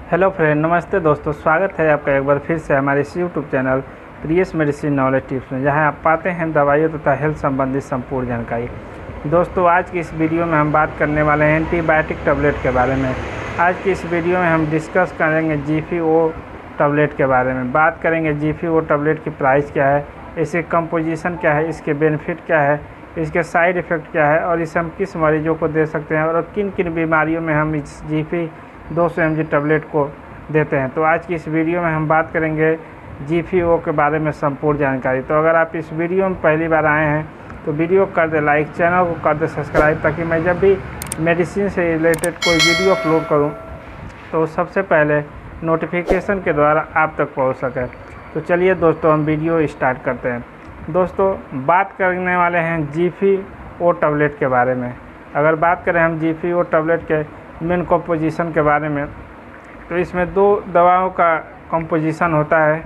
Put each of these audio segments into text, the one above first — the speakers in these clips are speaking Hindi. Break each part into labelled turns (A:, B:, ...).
A: हेलो फ्रेंड, नमस्ते दोस्तों। स्वागत है आपका एक बार फिर से हमारे इस यूट्यूब चैनल प्रियस मेडिसिन नॉलेज टिप्स में, जहां आप पाते हैं दवाइयों तथा हेल्थ संबंधित संपूर्ण जानकारी। दोस्तों, आज की इस वीडियो में हम बात करने वाले हैं एंटीबायोटिक टैबलेट के बारे में। आज की इस वीडियो में हम डिस्कस करेंगे GPO टैबलेट के बारे में। बात करेंगे GPO टैबलेट की प्राइस क्या है, इसकी कंपोजिशन क्या है, इसके बेनिफिट क्या है, इसके साइड इफ़ेक्ट क्या है और इसे हम किस मरीजों को दे सकते हैं और किन किन बीमारियों में हम इस GP 200 mg टैबलेट को देते हैं। तो आज की इस वीडियो में हम बात करेंगे GPO के बारे में संपूर्ण जानकारी। तो अगर आप इस वीडियो में पहली बार आए हैं तो वीडियो कर दे लाइक, चैनल को कर दे सब्सक्राइब, ताकि मैं जब भी मेडिसिन से रिलेटेड कोई वीडियो अपलोड करूं तो सबसे पहले नोटिफिकेशन के द्वारा आप तक पहुंच सके। तो चलिए दोस्तों, हम वीडियो स्टार्ट करते हैं। दोस्तों, बात करने वाले हैं GPO टैबलेट के बारे में। अगर बात करें हम GPO टैबलेट के मेन कंपोजिशन के बारे में, तो इसमें दो दवाओं का कंपोजिशन होता है,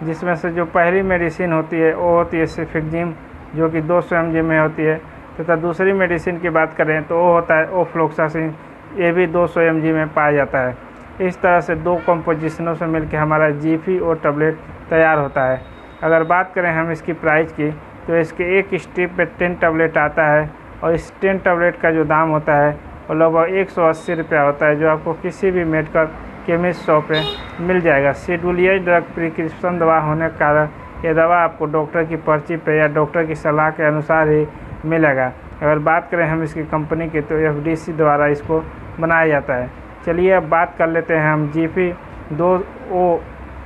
A: जिसमें से जो पहली मेडिसिन होती है वो होती है सिफिक्जिम, जो कि 200 mg में होती है, तथा दूसरी मेडिसिन की बात करें तो वो होता है ओफ्लोक्सासिन, ये भी 200 mg में पाया जाता है। इस तरह से दो कंपोजिशनों से मिलकर हमारा GPO टैबलेट तैयार होता है। अगर बात करें हम इसकी प्राइस की, तो इसके एक स्ट्रिप पे 10 टैबलेट आता है और इस 10 टैबलेट का जो दाम होता है वो लगभग 180 रुपया होता है, जो आपको किसी भी मेडिकल केमिस्ट शॉप पे मिल जाएगा। शेड्यूल ए ड्रग प्रिस्क्रिप्शन दवा होने के कारण ये दवा आपको डॉक्टर की पर्ची पे या डॉक्टर की सलाह के अनुसार ही मिलेगा। अगर बात करें हम इसकी कंपनी की, तो FDC द्वारा इसको बनाया जाता है। चलिए अब बात कर लेते हैं हम GP2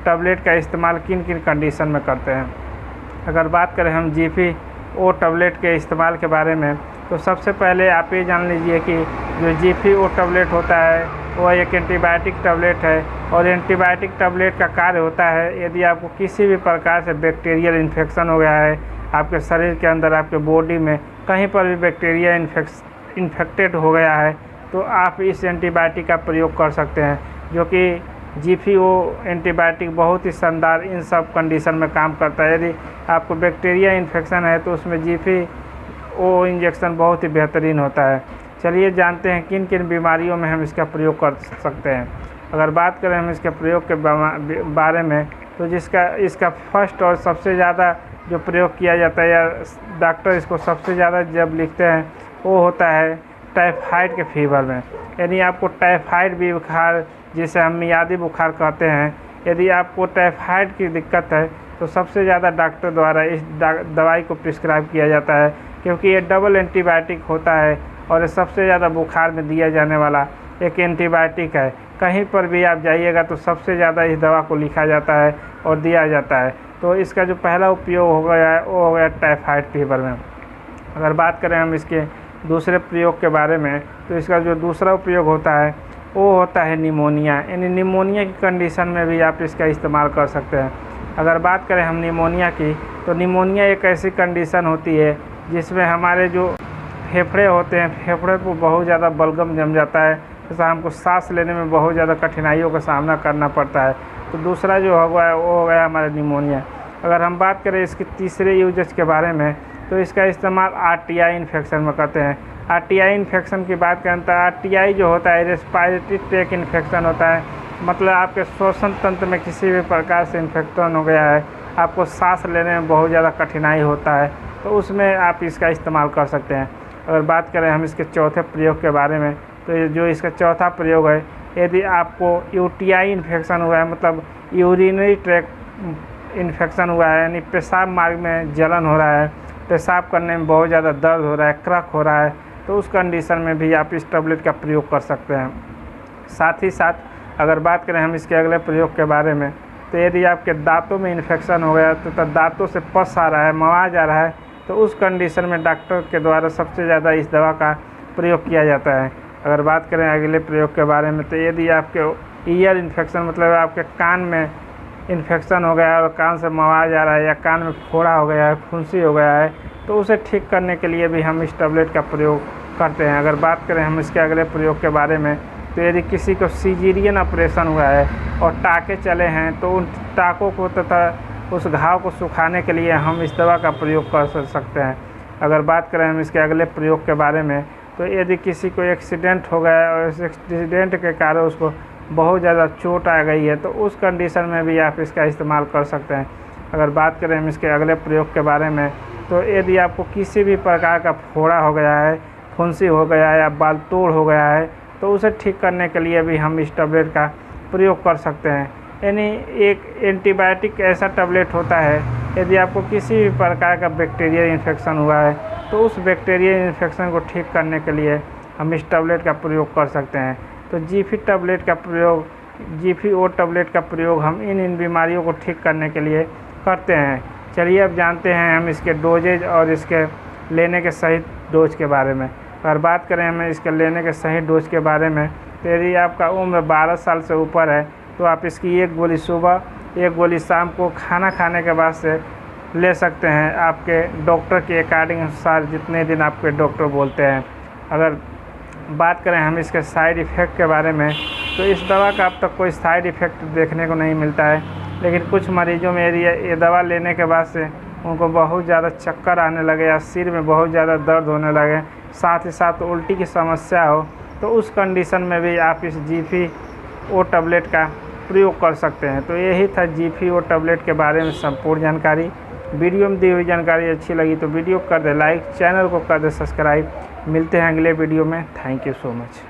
A: टैबलेट का इस्तेमाल किन किन कंडीशन में करते हैं। अगर बात करें हम GPO टैबलेट के इस्तेमाल के बारे में, तो सबसे पहले आप ये जान लीजिए कि जो GPO टैबलेट होता है वह एक एंटीबायोटिक टैबलेट है, और एंटीबायोटिक टैबलेट का कार्य होता है, यदि आपको किसी भी प्रकार से बैक्टीरियल इन्फेक्शन हो गया है आपके शरीर के अंदर, आपके बॉडी में कहीं पर भी बैक्टीरिया इन्फेक्टेड हो गया है, तो आप इस एंटीबायोटिक का प्रयोग कर सकते हैं, जो कि GPO एंटीबायोटिक बहुत ही शानदार इन सब कंडीशन में काम करता है। यदि आपको बैक्टीरिया इन्फेक्शन है तो उसमें GPO इंजेक्शन बहुत ही बेहतरीन होता है। चलिए जानते हैं किन किन बीमारियों में हम इसका प्रयोग कर सकते हैं। अगर बात करें हम इसके प्रयोग के बारे में, तो इसका फर्स्ट और सबसे ज़्यादा जो प्रयोग किया जाता है, या डॉक्टर इसको सबसे ज़्यादा जब लिखते हैं, वो होता है टाइफाइड के फीवर में। यानी आपको टाइफाइड भी बुखार, जिसे हम मियादी बुखार कहते हैं, यदि आपको टाइफाइड की दिक्कत है तो सबसे ज़्यादा डॉक्टर द्वारा इस दवाई को प्रिस्क्राइब किया जाता है, क्योंकि ये डबल एंटीबायोटिक होता है और ये सबसे ज़्यादा बुखार में दिया जाने वाला एक एंटीबायोटिक है। कहीं पर भी आप जाइएगा तो सबसे ज़्यादा इस दवा को लिखा जाता है और दिया जाता है। तो इसका जो पहला उपयोग हो गया है वो हो गया टाइफाइड फीवर में। अगर बात करें हम इसके दूसरे प्रयोग के बारे में, तो इसका जो दूसरा उपयोग होता है वो होता है निमोनिया। यानी निमोनिया की कंडीशन में भी आप इसका इस्तेमाल कर सकते हैं। अगर बात करें हम निमोनिया की, तो निमोनिया एक ऐसी कंडीशन होती है जिसमें हमारे जो फेफड़े होते हैं, फेफड़े को बहुत ज़्यादा बलगम जम जाता है, जैसा हमको सांस लेने में बहुत ज़्यादा कठिनाइयों का सामना करना पड़ता है। तो दूसरा जो हो गया वो हो गया हमारा निमोनिया। अगर हम बात करें इसके तीसरे यूजेज के बारे में, तो इसका इस्तेमाल RTI इन्फेक्शन में करते हैं। RTI इन्फेक्शन की बात करें तो RTI जो होता है रेस्पिरेटरी ट्रैक इन्फेक्शन होता है, मतलब आपके श्वसन तंत्र में किसी भी प्रकार से इन्फेक्शन हो गया है, आपको सांस लेने में बहुत ज़्यादा कठिनाई होता है, तो उसमें आप इसका इस्तेमाल कर सकते हैं। अगर बात करें हम इसके चौथे प्रयोग के बारे में, तो जो इसका चौथा प्रयोग है, यदि आपको UTI इन्फेक्शन हुआ है, मतलब यूरिनरी ट्रैक इन्फेक्शन हुआ है, यानी पेशाब मार्ग में जलन हो रहा है, पेशाब करने में बहुत ज़्यादा दर्द हो रहा है, क्रक हो रहा है, तो उस कंडीशन में भी आप इस टैबलेट का प्रयोग कर सकते हैं। साथ ही साथ अगर बात करें हम इसके अगले प्रयोग के बारे में, तो यदि आपके दांतों में इन्फेक्शन हो गया, तो दांतों से पस आ रहा है, मवाज आ रहा है, तो उस कंडीशन में डॉक्टर के द्वारा सबसे ज़्यादा इस दवा का प्रयोग किया जाता है। अगर बात करें अगले प्रयोग के बारे में, तो यदि आपके ईयर इन्फेक्शन, मतलब आपके कान में इन्फेक्शन हो गया है और कान से मवाज आ रहा है, या कान में फोड़ा हो गया है, फुंसी हो गया है, तो उसे ठीक करने के लिए भी हम इस टैबलेट का प्रयोग करते हैं। अगर बात करें हम इसके अगले प्रयोग के बारे में, तो यदि किसी को सीजेरियन ऑपरेशन हुआ है और टाँके चले हैं, तो उन टाँकों को तथा उस घाव को सुखाने के लिए हम इस दवा का प्रयोग कर सकते हैं। अगर बात करें हम इसके अगले प्रयोग के बारे में, तो यदि किसी को एक्सीडेंट हो गया और इस एक्सीडेंट के कारण उसको बहुत ज़्यादा चोट आ गई है, तो उस कंडीशन में भी आप इसका इस्तेमाल कर सकते हैं। अगर बात करें हम इसके अगले प्रयोग के बारे में, तो यदि आपको किसी भी प्रकार का फोड़ा हो गया है, फुंसी हो गया है या बाल तोड़ हो गया है, तो उसे ठीक करने के लिए भी हम इस टैबलेट का प्रयोग कर सकते हैं। यानी एक एंटीबायोटिक ऐसा टैबलेट होता है, यदि आपको किसी भी प्रकार का बैक्टीरियल इन्फेक्शन हुआ है, तो उस बैक्टीरियल इन्फेक्शन को ठीक करने के लिए हम इस टैबलेट का प्रयोग कर सकते हैं। तो जीफी टैबलेट का प्रयोग, जीफी-ओ टैबलेट का प्रयोग हम इन बीमारियों को ठीक करने के लिए करते हैं। चलिए अब जानते हैं हम इसके डोजेज और इसके लेने के सही डोज के बारे में। अगर बात करें हमें इसके लेने के सही डोज के बारे में, तो यदि आपका उम्र 12 साल से ऊपर है, तो आप इसकी 1 गोली सुबह, 1 गोली शाम को खाना खाने के बाद से ले सकते हैं, आपके डॉक्टर के अकॉर्डिंग अनुसार, जितने दिन आपके डॉक्टर बोलते हैं। अगर बात करें हम इसके साइड इफ़ेक्ट के बारे में, तो इस दवा का अब तक कोई साइड इफ़ेक्ट देखने को नहीं मिलता है, लेकिन कुछ मरीजों में यदि ये दवा लेने के बाद से उनको बहुत ज़्यादा चक्कर आने लगे या सिर में बहुत ज़्यादा दर्द होने लगे, साथ ही साथ उल्टी की समस्या हो, तो उस कंडीशन में भी आप इस जीफी-ओ टैबलेट का प्रयोग कर सकते हैं। तो यही था जीफी-ओ टैबलेट के बारे में संपूर्ण जानकारी। वीडियो में दी हुई जानकारी अच्छी लगी तो वीडियो को कर दे लाइक, चैनल को कर दे सब्सक्राइब। मिलते हैं अगले वीडियो में। Thank you so much.